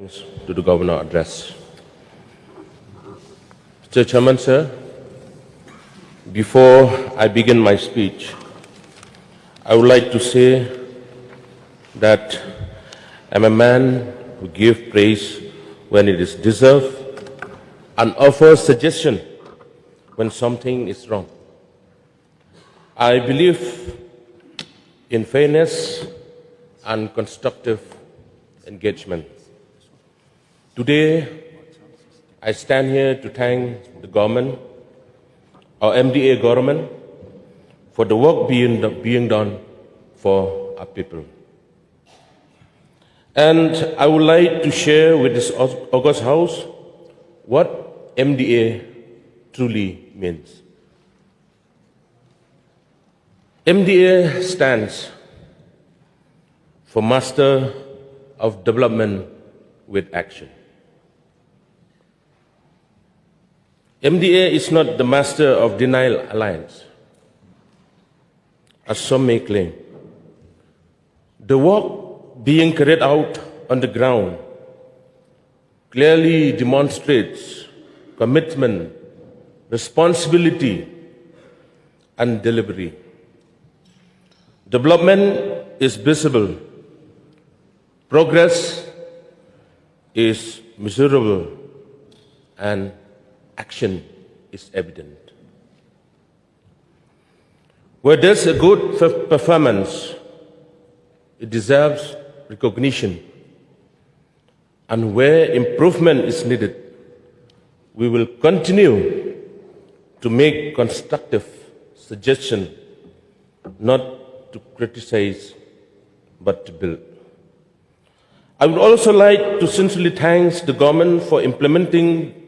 To the Governor address. Mr. Chairman, sir, before I begin my speech, I would like to say that I'm a man who gives praise when it is deserved and offers suggestion when something is wrong. I believe in fairness and constructive engagement. Today, I stand here to thank the government, our MDA government, for the work being done for our people. And I would like to share with this August House what MDA truly means. MDA stands for Master of Development with Action. MDA is not the master of denial alliance, as some may claim. The work being carried out on the ground clearly demonstrates commitment, responsibility, and delivery. Development is visible. Progress is measurable, and action is evident. Where there's a good performance, it deserves recognition. And where improvement is needed, we will continue to make constructive suggestions, not to criticize, but to build. I would also like to sincerely thank the government for implementing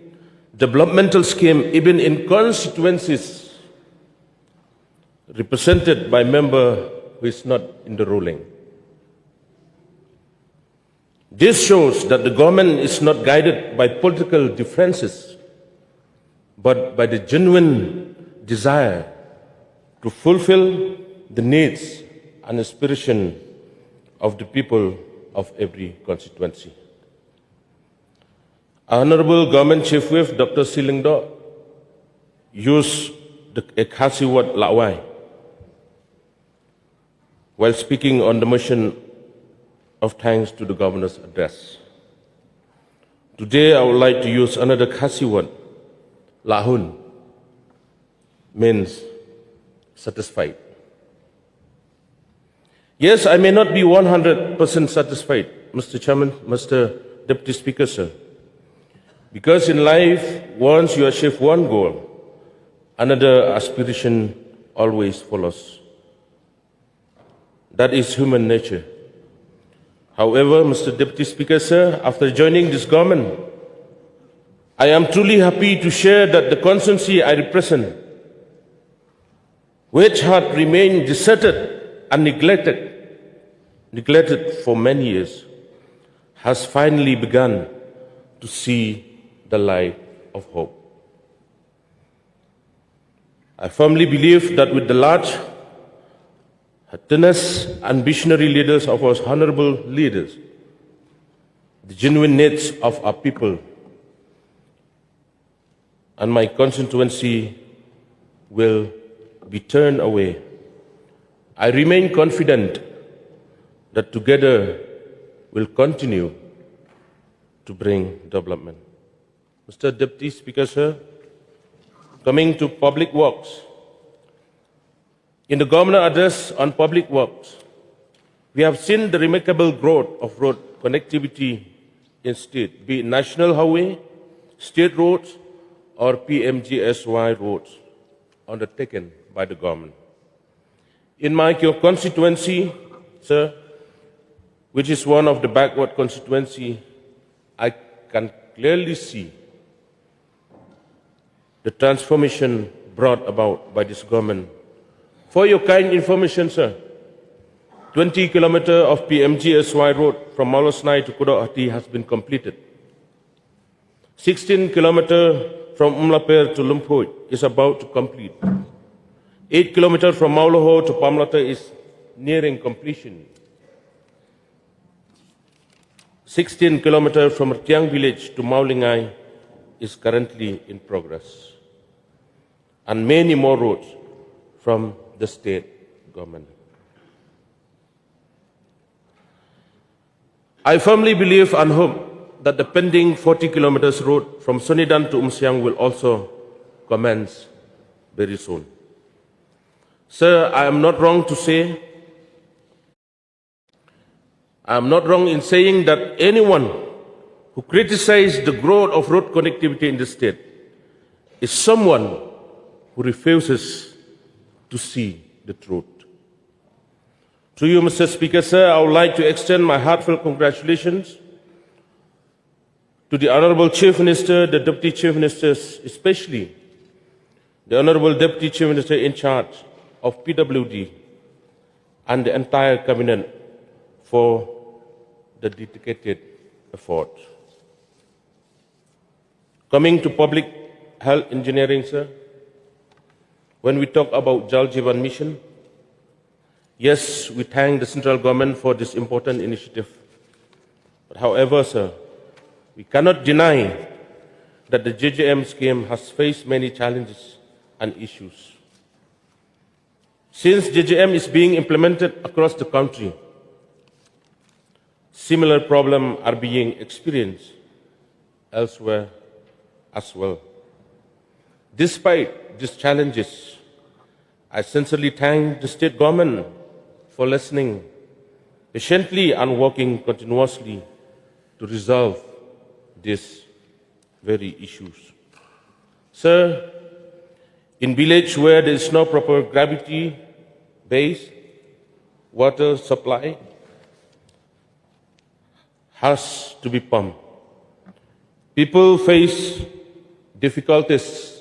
developmental scheme even in constituencies represented by a member who is not in the ruling. This shows that the government is not guided by political differences, but by the genuine desire to fulfill the needs and aspiration of the people of every constituency. Honorable Government Chief Whip Dr. Silingdo used a Khasi word lawai while speaking on the motion of thanks to the Governor's address. Today I would like to use another Khasi word, lahun, means satisfied. Yes, I may not be 100% satisfied, Mr. Chairman, Mr. Deputy Speaker, sir. Because in life, once you achieve one goal, another aspiration always follows. That is human nature. However, Mr. Deputy Speaker, sir, after joining this government, I am truly happy to share that the constituency I represent, which had remained deserted and neglected for many years, has finally begun to see the light of hope. I firmly believe that with the large, tenacious and visionary leaders of our honorable leaders, the genuine needs of our people and my constituency will be turned away. I remain confident that together we'll continue to bring development. Mr. Deputy Speaker, sir, coming to public works. In the Governor address on public works, we have seen the remarkable growth of road connectivity in state, be it national highway, state roads, or PMGSY roads undertaken by the government. In my constituency, sir, which is one of the backward constituency, I can clearly see the transformation brought about by this government. For your kind information, sir, 20 kilometers of PMGSY road from Malosnai to Kudahati has been completed. 16 kilometers from Umlaper to Lumpur is about to complete. 8 kilometers from Mauloho to Pamlata is nearing completion. 16 kilometers from Tiang village to Maulingai is currently in progress, and many more roads from the state government. I firmly believe and hope that the pending 40 kilometers road from Sonidan to Umsiang will also commence very soon. Sir, I am not wrong in saying that anyone who criticizes the growth of road connectivity in the state is someone who refuses to see the truth. To you, Mr. Speaker, sir, I would like to extend my heartfelt congratulations to the Honorable Chief Minister, the Deputy Chief Ministers, especially the Honorable Deputy Chief Minister in charge of PWD and the entire Cabinet for the dedicated effort. Coming to public health engineering, sir, when we talk about Jal Jeevan Mission, yes, we thank the central government for this important initiative. But however, sir, we cannot deny that the JJM scheme has faced many challenges and issues. Since JJM is being implemented across the country, similar problems are being experienced elsewhere as well. Despite these challenges, I sincerely thank the state government for listening patiently and working continuously to resolve these very issues. Sir, in village where there is no proper gravity-based water supply has to be pumped. People face difficulties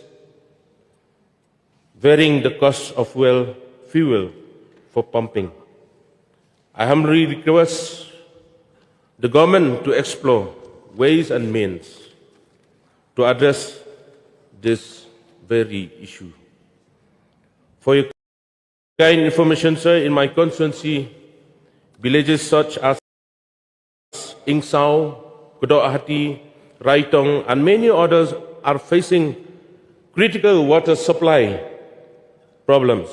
varying the cost of fuel for pumping. I humbly request the government to explore ways and means to address this very issue. For your kind information, sir, in my constituency, villages such as Ingsau, Kodok Ahati, Raitong, and many others are facing critical water supply problems.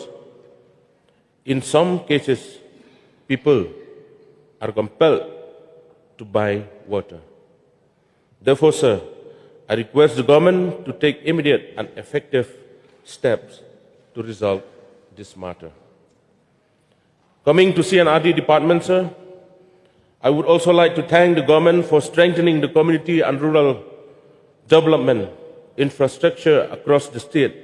In some cases, people are compelled to buy water. Therefore, sir, I request the government to take immediate and effective steps to resolve this matter. Coming to CNRD department, sir, I would also like to thank the government for strengthening the community and rural development infrastructure across the state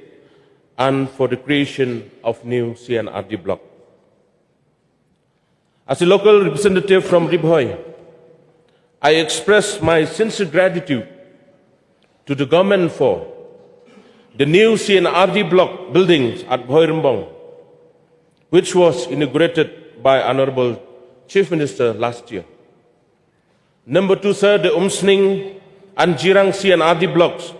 and for the creation of new CNRD block. As a local representative from Ribhoi, I express my sincere gratitude to the government for the new CNRD block buildings at Bhoirambong, which was inaugurated by Honorable Chief Minister last year. Number two, sir, the Umsning and Jirang CNRD blocks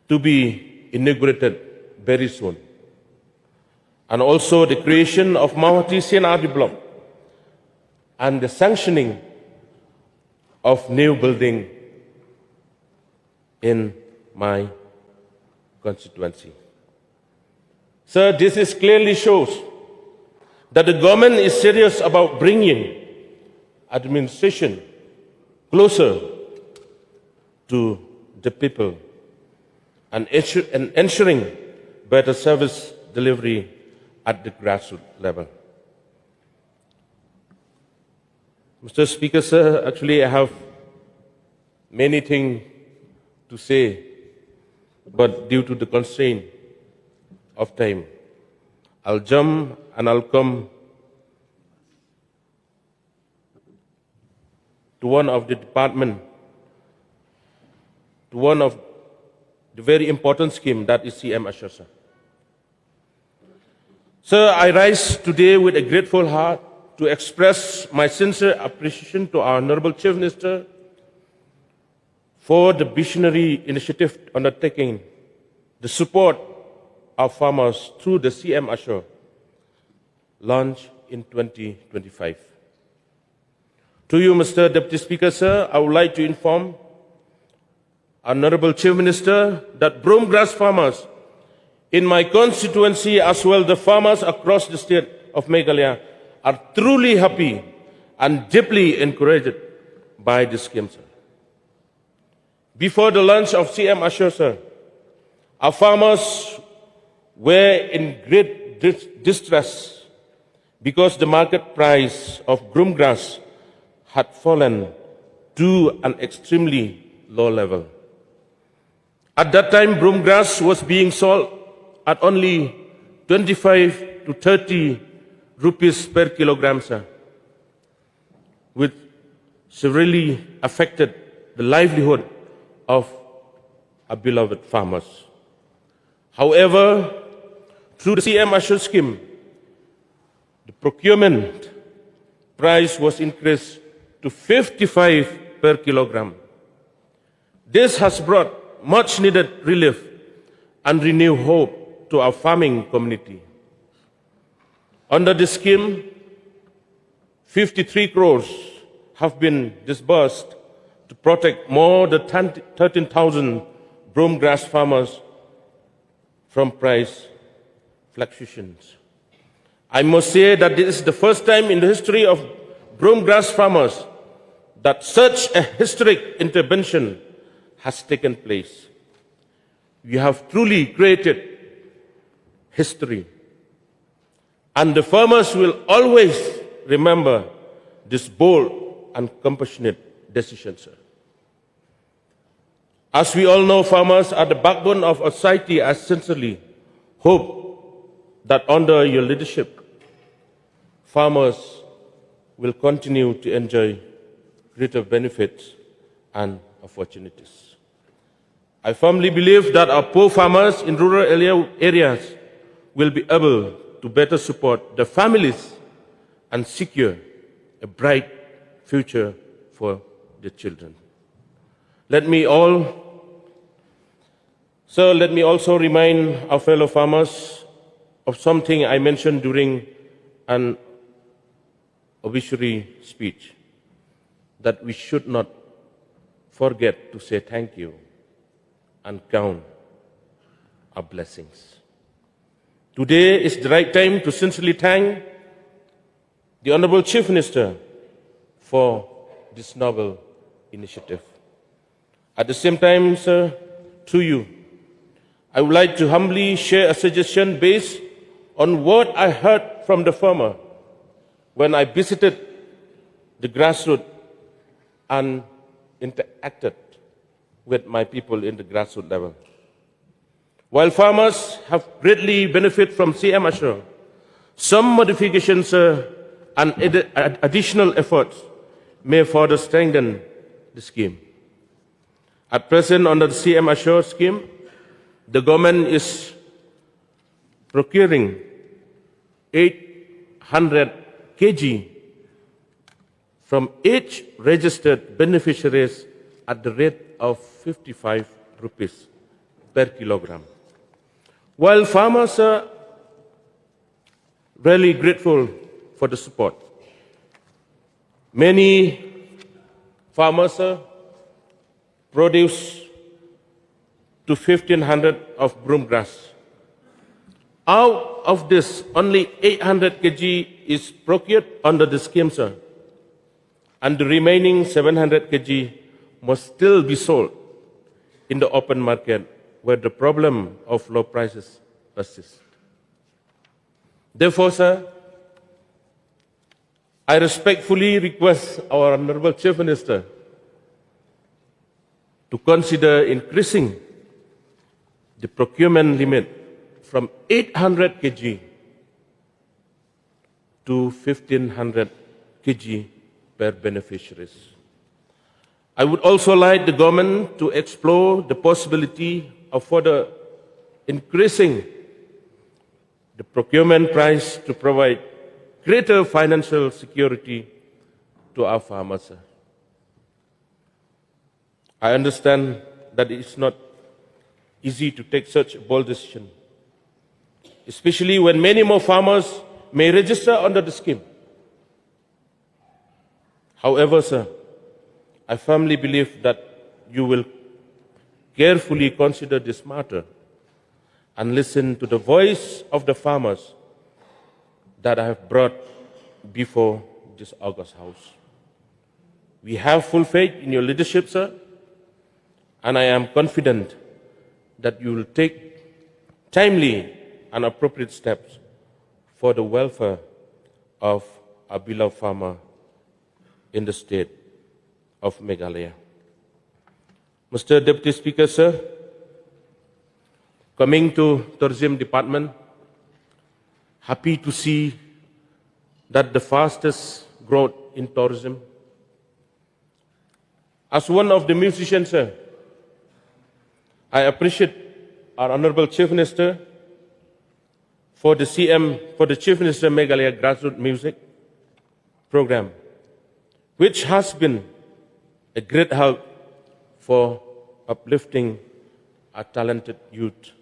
to be inaugurated very soon. And also the creation of Mawati CNRD block and the sanctioning of new building in my constituency. Sir, this clearly shows that the government is serious about bringing administration closer to the people and ensuring better service delivery at the grassroots level. Mr. Speaker, sir, actually I have many things to say, but due to the constraint of time, I'll jump and I'll come to one of the department, to one of the very important scheme, that is CM Assure, sir. Sir, I rise today with a grateful heart to express my sincere appreciation to our Honorable Chief Minister for the visionary initiative undertaking the support of farmers through the CM Assure launch in 2025. To you, Mr. Deputy Speaker, sir, I would like to inform Honorable Chief Minister that broom grass farmers in my constituency, as well the farmers across the state of Meghalaya, are truly happy and deeply encouraged by this scheme, sir. Before the launch of CM Ashur, sir, our farmers were in great distress because the market price of broom grass had fallen to an extremely low level. At that time, broom grass was being sold at only 25 to 30 rupees per kilogram, sir, which severely affected the livelihood of our beloved farmers. However, through the CM Ashur scheme, the procurement price was increased to 55 per kilogram. This has brought much needed relief and renewed hope to our farming community. Under this scheme, 53 crores have been disbursed to protect more than 13,000 broom grass farmers from price fluctuations. I must say that this is the first time in the history of broom grass farmers that such a historic intervention has taken place. We have truly created history, and the farmers will always remember this bold and compassionate decision, sir. As we all know, farmers are the backbone of our society. I sincerely hope that under your leadership, farmers will continue to enjoy greater benefits and opportunities. I firmly believe that our poor farmers in rural areas will be able to better support their families and secure a bright future for their children. Let me also remind our fellow farmers of something I mentioned during an obituary speech, that we should not forget to say thank you and count our blessings. Today is the right time to sincerely thank the Honorable Chief Minister for this noble initiative. At the same time, sir, to you, I would like to humbly share a suggestion based on what I heard from the farmer when I visited the grassroots and interacted with my people in the grassroots level. While farmers have greatly benefited from CM Ashur, some modifications and additional efforts may further strengthen the scheme. At present, under the CM Ashur scheme, the government is procuring 800 kg from each registered beneficiaries at the rate of 55 rupees per kilogram. While farmers are really grateful for the support, many farmers produce to 1,500 of broom grass. Out of this, only 800 kg is procured under the scheme, sir, and the remaining 700 kg must still be sold in the open market, where the problem of low prices persists. Therefore, sir, I respectfully request our Honorable Chief Minister to consider increasing the procurement limit from 800 kg to 1,500 kg per beneficiaries. I would also like the government to explore the possibility of further increasing the procurement price to provide greater financial security to our farmers. I understand that it is not easy to take such a bold decision, especially when many more farmers may register under the scheme. However, sir, I firmly believe that you will carefully consider this matter and listen to the voice of the farmers that I have brought before this August House. We have full faith in your leadership, sir, and I am confident that you will take timely and appropriate steps for the welfare of our beloved farmer in the state of Meghalaya. Mr. Deputy Speaker, sir, coming to Tourism Department, happy to see that the fastest growth in tourism. As one of the musicians, sir, I appreciate our Honorable Chief Minister for the Chief Minister Meghalaya Grassroots Music Program, which has been a great help for uplifting our talented youth,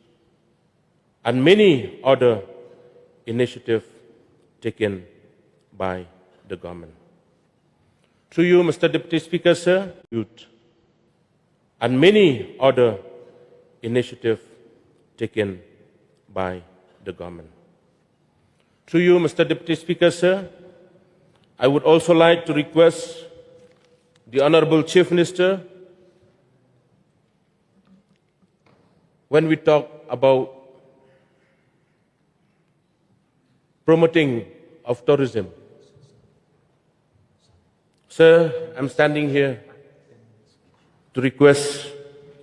and many other initiatives taken by the government. Through you, Mr. Deputy Speaker, sir, youth, and many other initiatives taken by the government. Through you, Mr. Deputy Speaker, sir, I would also like to request the Honorable Chief Minister, when we talk about promoting of tourism. Sir, I'm standing here to request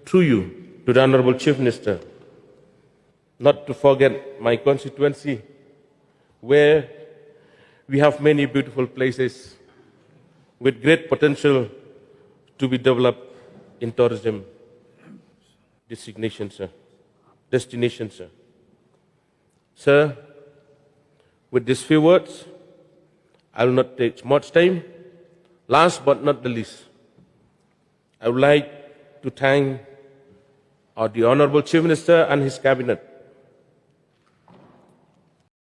through you to the Honorable Chief Minister not to forget my constituency, where we have many beautiful places with great potential to be developed in tourism destination, sir. Sir, with these few words, I will not take much time. Last but not the least, I would like to thank the Honorable Chief Minister and his Cabinet